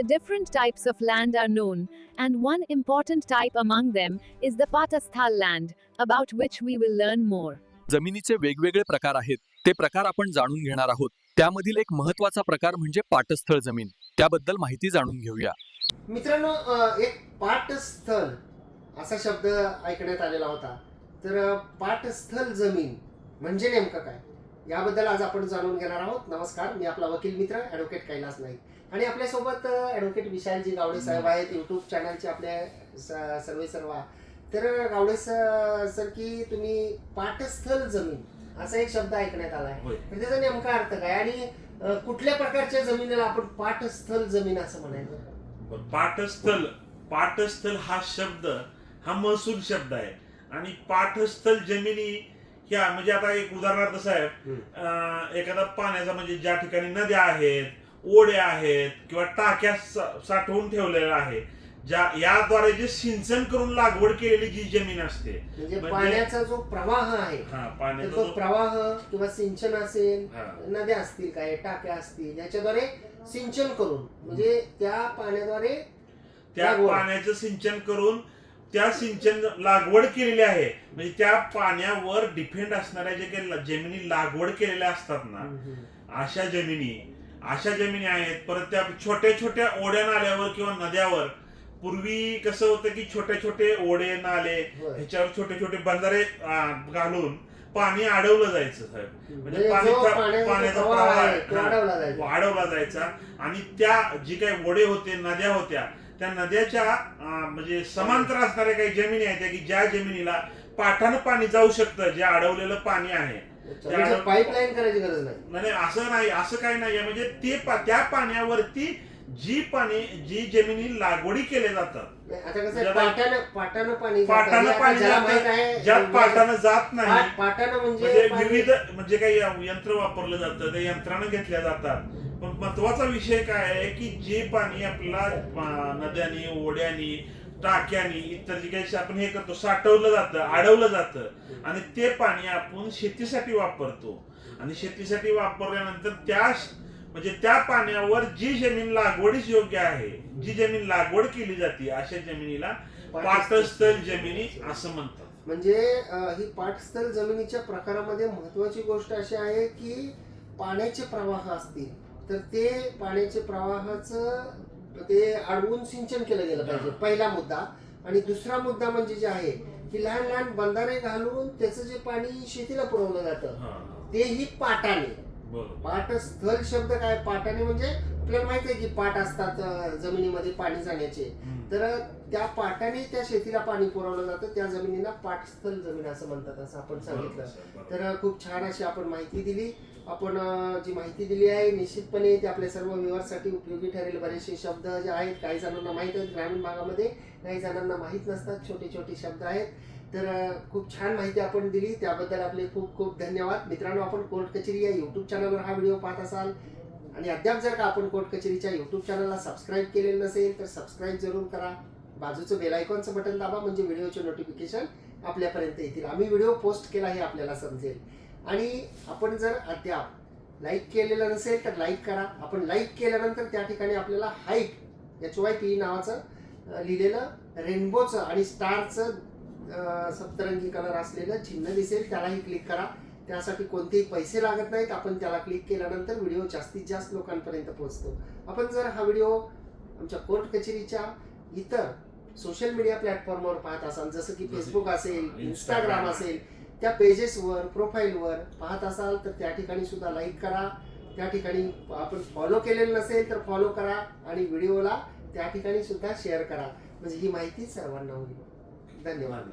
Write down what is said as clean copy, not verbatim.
the different types of land are known, and one important type among them is the Patasthal land, about which we will learn more. जमिनीचे वेगवेगळे प्रकार आहेत, ते प्रकार आपण जाणून घेणार आहोत. त्यामधील एक महत्त्वाचा प्रकार म्हणजे पाटस्थळ जमीन. त्याबद्दल माहिती जाणून घेऊया. मित्रांनो, एक पाटस्थळ असा शब्द ऐकण्यात आलेला होता. तर पाटस्थळ जमीन म्हणजे नेमकं काय, याबद्दल आज आपण जाणून घेणार आहोत. नमस्कार, मी आपला वकील मित्र ॲडव्होकेट कैलास नाईक, आणि आपल्यासोबत ॲडव्होकेट विशालजी गावडे साहेब आहेत, यूट्यूब चॅनलचे आपले सर्व. तर गावडे सर, की तुम्ही पाटस्थळ जमीन असा एक शब्द ऐकण्यात आला आहे, तर त्याचा नेमका अर्थ काय आणि कुठल्या प्रकारच्या जमिनीला आपण पाटस्थळ जमीन असं म्हणायचं? पाटस्थळ हा शब्द हा महसूल शब्द आहे. आणि पाटस्थळ जमिनी ह्या म्हणजे आता एक उदाहरणार्थ साहेब, एखादा पाण्याचा म्हणजे ज्या ठिकाणी नद्या आहेत, ओढ्या आहेत किंवा टाक्या साठवून ठेवलेल्या आहे, याद्वारे जे सिंचन करून लागवड केलेली जी जमीन असते, म्हणजे पाण्याचा जो प्रवाह आहे, तो प्रवाह किंवा सिंचन असेल, नद्या असतील, काय टाक्या असतील, याच्याद्वारे सिंचन करून म्हणजे त्या पाण्याद्वारे त्या पाण्याचं सिंचन करून त्या सिंचन लागवड केलेली आहे. म्हणजे त्या पाण्यावर डिपेंड असणाऱ्या जे काही जमिनी लागवड केलेल्या असतात ना, अशा जमिनी आहेत. परत त्या छोट्या छोट्या ओढ्या नाल्यावर किंवा नद्यावर पूर्वी कसं होतं की छोटे छोटे ओढे नाले ह्याच्यावर छोटे छोटे बंधारे घालून पाणी अडवलं जायचं साहेब. म्हणजे पाण्याचा प्रवाह वाढवला जायचा. आणि त्या जी काही ओढे होते, नद्या होत्या, त्या नद्याच्या म्हणजे समांतर असणाऱ्या काही जमिनी आहेत की ज्या जमिनीला पाटानं पाणी जाऊ शकतं, जे अडवलेलं पाणी आहे. पाईपलाईन करायची गरज नाही, असं काही नाही. म्हणजे ते त्या पाण्यावरती जी जमिनी लागवडी केल्या जातात, पाटानं पाणी ज्यात पाटानं जात नाही, पाटानं म्हणजे विविध म्हणजे काही यंत्र वापरलं जातं, त्या यंत्रानं घेतल्या जातात. पण महत्वाचा विषय काय आहे की जे पाणी आपला नद्यांनी, ओढ्यांनी, टाक्यांनी, इतर जे काही आपण हे करतो, साठवलं जातं, अडवलं जातं, आणि ते पाणी आपण शेतीसाठी वापरतो. आणि शेतीसाठी वापरल्यानंतर त्या पाण्यावर जी जमीन लागवडीस योग्य आहे, जी जमीन लागवड केली जाते, अशा जमिनीला पाटस्थळ जमिनी असं म्हणतात. म्हणजे ही पाटस्थळ जमिनीच्या प्रकारामध्ये महत्वाची गोष्ट अशी आहे की पाण्याचे प्रवाह असतील तर ते पाण्याचे प्रवाहाचं ते अडवून सिंचन केलं गेलं पाहिजे, पहिला मुद्दा. आणि दुसरा मुद्दा म्हणजे जे आहे की लहान लहान बंधारे घालून त्याचं जे पाणी शेतीला पुरवलं जातं तेही पाटाने. पाटस्थळ शब्द काय, पाटाने म्हणजे आपल्याला माहिती आहे की पाट असतात जमिनीमध्ये पाणी जाण्याचे, तर त्या पाटाने त्या शेतीला पाणी पुरवलं जातं, त्या जमिनीला पाटस्थळ जमीन असं म्हणतात, असं आपण सांगितलं. तर खूप छान अशी आपण माहिती दिली. आपण जी माहिती दिली आहे निश्चितपणे ते आपल्या सर्व व्ह्यूअर्ससाठी उपयोगी ठरेल. बरेचसे शब्द जे आहेत काही जणांना माहीत आहेत ग्रामीण भागामध्ये, काही जणांना माहीत नसतात, छोटे छोटे शब्द आहेत. तर खूप छान माहिती आपण दिली, त्याबद्दल आपले खूप खूप धन्यवाद. मित्रांनो, आपण कोर्ट कचेरी या यूट्यूब चॅनलवर हा व्हिडिओ पाहत असाल आणि अद्याप जर का आपण कोर्ट कचेरीच्या यूट्यूब चॅनलला सबस्क्राईब केलेलं नसेल तर सबस्क्राईब जरूर करा. बाजूचं बेल आयकॉनचं बटन दाबा, म्हणजे व्हिडिओचे नोटिफिकेशन आपल्यापर्यंत येतील. आम्ही व्हिडिओ पोस्ट केला हे आपल्याला समजेल. आणि आपण जर अद्याप लाईक केलेलं नसेल तर लाईक करा. आपण लाईक केल्यानंतर त्या ठिकाणी आपल्याला हाईप HYP नावाचं लिहिलेलं रेनबोचं आणि स्टारचं सप्तरंगी कलर असलेलं चिन्ह दिसेल, त्यालाही क्लिक करा. त्यासाठी कोणतेही पैसे लागत नाहीत. आपण त्याला क्लिक केल्यानंतर व्हिडिओ जास्तीत जास्त लोकांपर्यंत पोहोचतो. आपण जर हा व्हिडिओ आमच्या कोर्ट कचेरीच्या इतर सोशल मीडिया प्लॅटफॉर्मवर पाहत असाल, जसं की फेसबुक असेल, इंस्टाग्राम असेल, त्या पेजेसवर, प्रोफाईलवर पाहत असाल तर त्या ठिकाणी सुद्धा लाईक करा. त्या ठिकाणी आपण फॉलो केलेलं नसेल तर फॉलो करा आणि व्हिडिओला त्या ठिकाणी सुद्धा शेअर करा, म्हणजे ही माहिती सर्वांना होईल. धन्यवाद.